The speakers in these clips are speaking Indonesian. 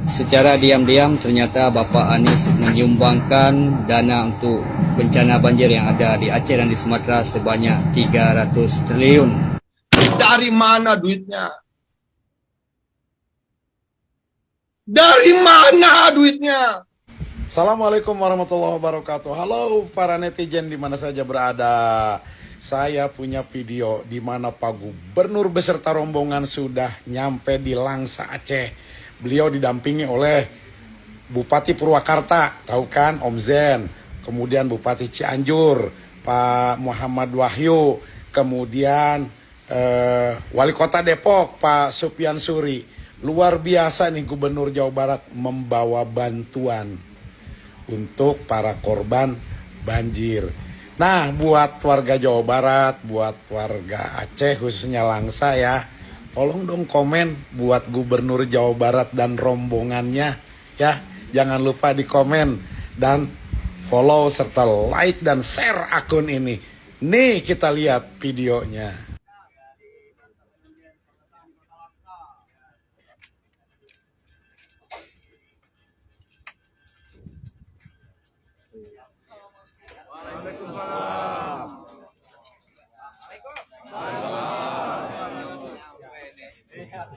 Secara diam-diam ternyata Bapak Anies menyumbangkan dana untuk bencana banjir yang ada di Aceh dan di Sumatera sebanyak 300 triliun. Dari mana duitnya? Dari mana duitnya? Assalamualaikum warahmatullahi wabarakatuh. Halo para netizen di mana saja berada. Saya punya video di mana Pak Gubernur beserta rombongan sudah nyampe di Langsa Aceh. Beliau didampingi oleh Bupati Purwakarta, tahu kan, Om Zen. Kemudian Bupati Cianjur, Pak Muhammad Wahyu. Kemudian Wali Kota Depok, Pak Supyan Suri. Luar biasa nih Gubernur Jawa Barat membawa bantuan untuk para korban banjir. Nah, buat warga Jawa Barat, buat warga Aceh khususnya Langsa ya, tolong dong komen buat Gubernur Jawa Barat dan rombongannya ya. Jangan lupa di komen dan follow serta like dan share akun ini. Nih kita lihat videonya.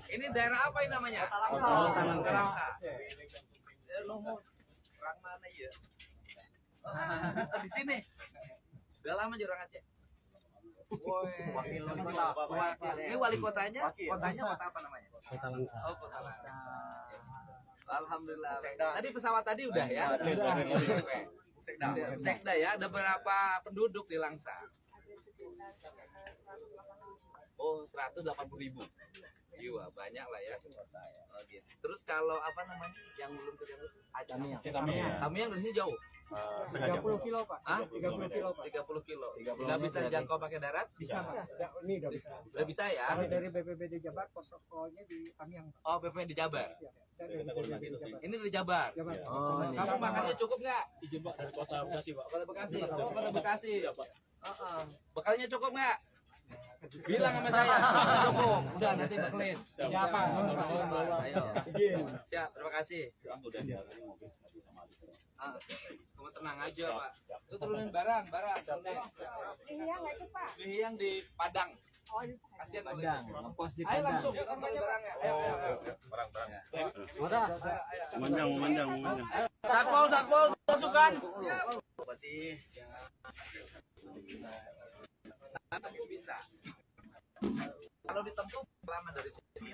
Ini daerah apa ini namanya? Langsa. Orang mana ya? Di sini. Udah lama jadi orang Aceh. Wakil kota. Ini wali kotanya? Kotanya kota apa namanya? Kota Langsa. Oh, Kota Langsa. Alhamdulillah. Tadi pesawat tadi udah ya? Sekda ya. Ada berapa penduduk di Langsa? Oh, 180.000 jiwa, banyak lah ya. Oh, gitu. Terus kalau apa namanya yang belum terjangkau? Tamiang dari sini jauh. 30 kilo Pak. Hah? 30 kilo Pak. 30 kilo. Nggak bisa dijangkau pakai darat? Bisa Pak. Ini udah bisa. Udah bisa ya? Kami dari BPBD Jabar, poskonya di Tamiang. Oh, BPN di Jabar. Ya, dari BPBD Jabar. Ini dari Jabar. Jabar. Oh, kamu makannya cukup nggak? Izin Pak dari Kota Bekasi Pak. Kota Bekasi. Oh, Kota Bekasi. Iya Pak. Bekalnya cukup nggak? Bilang sama saya. Cukup. Udah nanti bekelin. Siapa? Ayo. Izin. Siap, terima kasih. Kamu tenang aja Pak. Itu turunin barang. Ini yang di Padang. Kasihan Padang. Ayo langsung ke rumahnya barangnya. Ayo. Memanjang. Satpol, pasukan. Tapi bisa. Kalau ditempuh lama dari sini.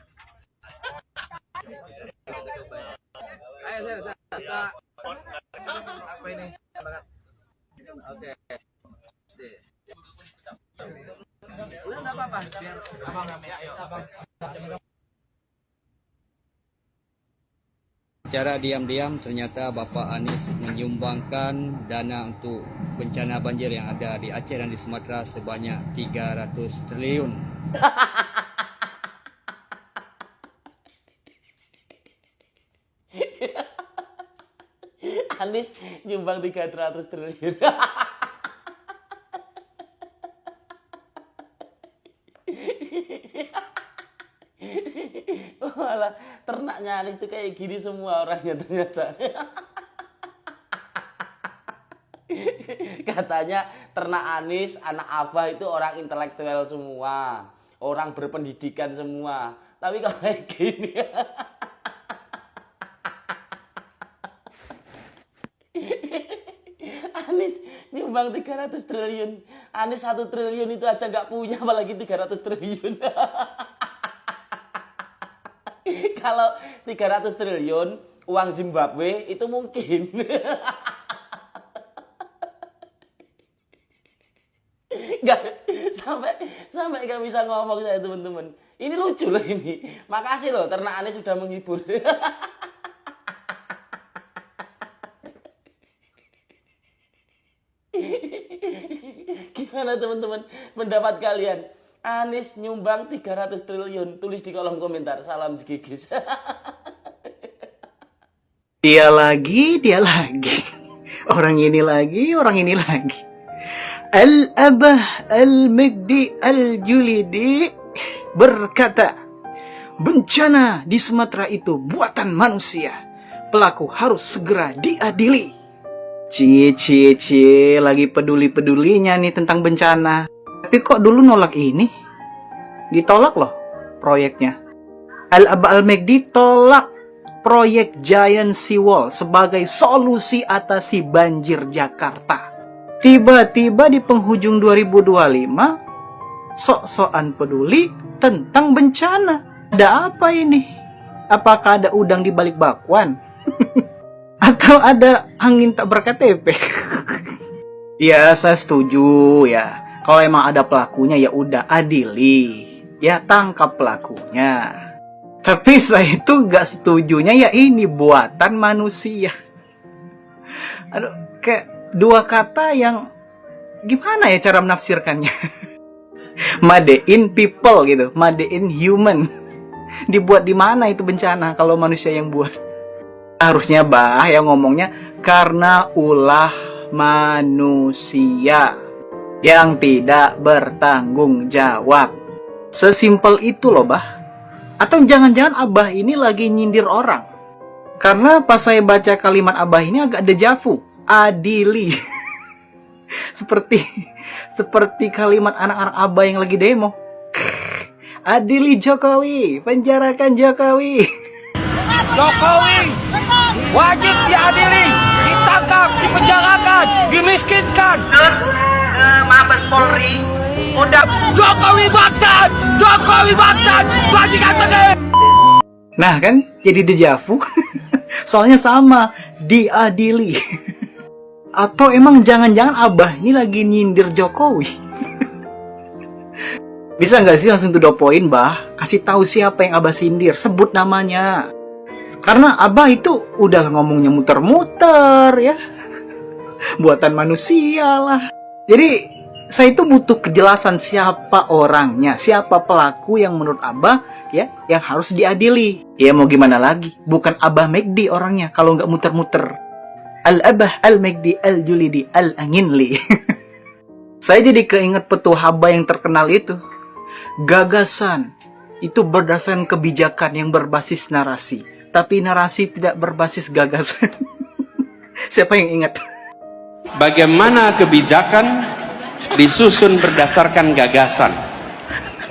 Ayo, saya. Apa ini? Oke. Udah enggak apa-apa, biar abang namanya ayo. Secara diam-diam ternyata Bapak Anies menyumbangkan dana untuk bencana banjir yang ada di Aceh dan di Sumatera sebanyak 300 triliun. Anies nyumbang 300 triliun. Malah ternaknya Anies itu kayak gini semua orangnya ternyata. Katanya ternak Anies, anak Abah itu orang intelektual semua, orang berpendidikan semua. Tapi kalau kayak gini, Anies nyumbang 300 triliun. Anies 1 triliun itu aja nggak punya, apalagi 300 triliun. Kalau 300 triliun uang Zimbabwe itu mungkin. Nggak, sampai nggak bisa ngomong saya teman-teman. Ini lucu loh ini. Makasih loh ternak Anies sudah menghibur. Gimana teman-teman pendapat kalian? Anies nyumbang 300 triliun. Tulis di kolom komentar. Salam Jigigis. Dia lagi. Orang ini lagi. Al-Abah Al-Magdi Al-Julidi berkata, bencana di Sumatera itu buatan manusia. Pelaku harus segera diadili. Cie, lagi peduli-pedulinya nih tentang bencana. Tapi kok dulu nolak ini? Ditolak loh proyeknya. Al-Aba Al-Megdi tolak proyek Giant Seawall sebagai solusi atasi banjir Jakarta. Tiba-tiba di penghujung 2025, sok-sokan peduli tentang bencana. Ada apa ini? Apakah ada udang di balik bakwan? Atau ada angin tak berKTP? Ya, saya setuju ya. Kalau emang ada pelakunya ya udah adili. Ya tangkap pelakunya. Tapi saya itu gak setujunya ya ini buatan manusia. Aduh, kayak dua kata yang gimana ya cara menafsirkannya? Made in people gitu, made in human. Dibuat di mana itu bencana kalau manusia yang buat? Harusnya yang ngomongnya karena ulah manusia yang tidak bertanggung jawab. Sesimpel itu loh, Atau jangan-jangan Abah ini lagi nyindir orang. Karena pas saya baca kalimat Abah ini agak dejavu. Adili. seperti kalimat anak-anak Abah yang lagi demo. Adili Jokowi, penjarakan Jokowi. Jokowi wajib diadili, ditangkap, dipenjarakan, dimiskinkan. Mabes Polri udah Jokowi bangsat, bajingan tegak. Nah kan jadi dejavu. Soalnya sama, diadili. Atau emang jangan-jangan Abah ini lagi nyindir Jokowi? Bisa nggak sih langsung to the point, Kasih tahu siapa yang Abah sindir, sebut namanya. Karena Abah itu udah ngomongnya muter-muter ya. Buatan manusia lah. Jadi saya itu butuh kejelasan siapa orangnya, siapa pelaku yang menurut Abah ya yang harus diadili. Ya mau gimana lagi? Bukan Abah Megdi orangnya kalau nggak muter-muter. Al-Abah Al-Megdi Al-Julidi Al-Anginli. Saya jadi keinget petua Abah yang terkenal itu. Gagasan itu berdasarkan kebijakan yang berbasis narasi, tapi narasi tidak berbasis gagasan. Siapa yang ingat? Bagaimana kebijakan disusun berdasarkan gagasan,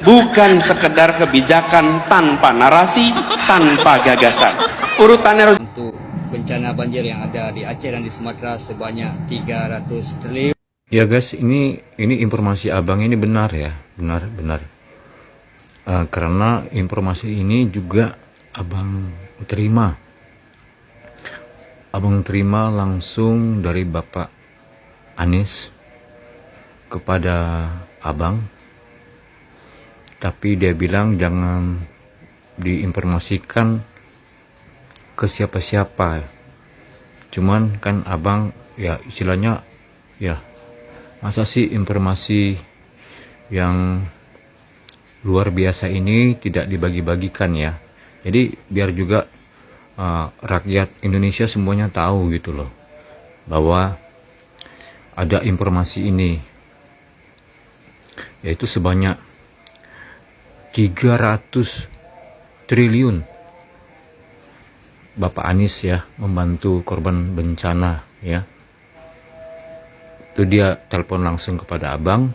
bukan sekedar kebijakan tanpa narasi, tanpa gagasan. Urutannya Untuk bencana banjir yang ada di Aceh dan di Sumatera sebanyak 300 triliun. Ya guys, ini informasi abang ini benar ya, benar. Karena informasi ini juga abang terima langsung dari Bapak Anies kepada abang. Tapi dia bilang jangan diinformasikan ke siapa-siapa. Cuman kan abang ya istilahnya ya masa sih informasi yang luar biasa ini tidak dibagi-bagikan ya. Jadi biar juga rakyat Indonesia semuanya tahu gitu loh bahwa ada informasi ini, yaitu sebanyak 300 triliun Bapak Anies ya membantu korban bencana ya. Itu dia telepon langsung kepada abang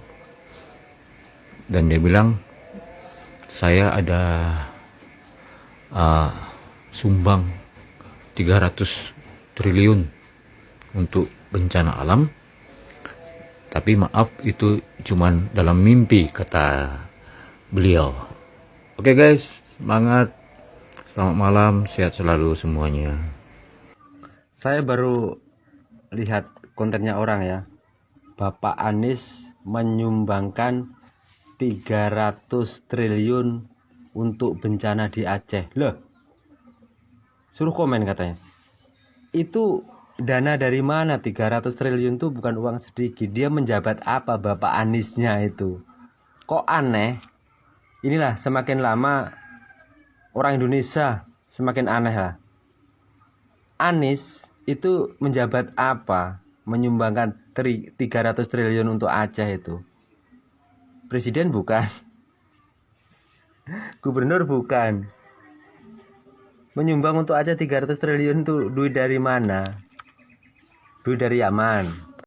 dan dia bilang saya ada sumbang 300 triliun untuk bencana alam, tapi maaf itu cuman dalam mimpi, kata beliau. Oke guys, semangat, selamat malam, sehat selalu semuanya. Saya baru lihat kontennya orang ya, Bapak Anies menyumbangkan 300 triliun untuk bencana di Aceh. Loh, suruh komen katanya. Itu dana dari mana? 300 triliun itu bukan uang sedikit. Dia menjabat apa Bapak Aniesnya itu? Kok aneh? Inilah semakin lama orang Indonesia semakin aneh lah. Anies itu menjabat apa? Menyumbangkan 300 triliun untuk Aceh itu. Presiden bukan. Gubernur bukan. Menyumbang untuk Aceh 300 triliun tuh duit dari mana? Duit dari Yaman.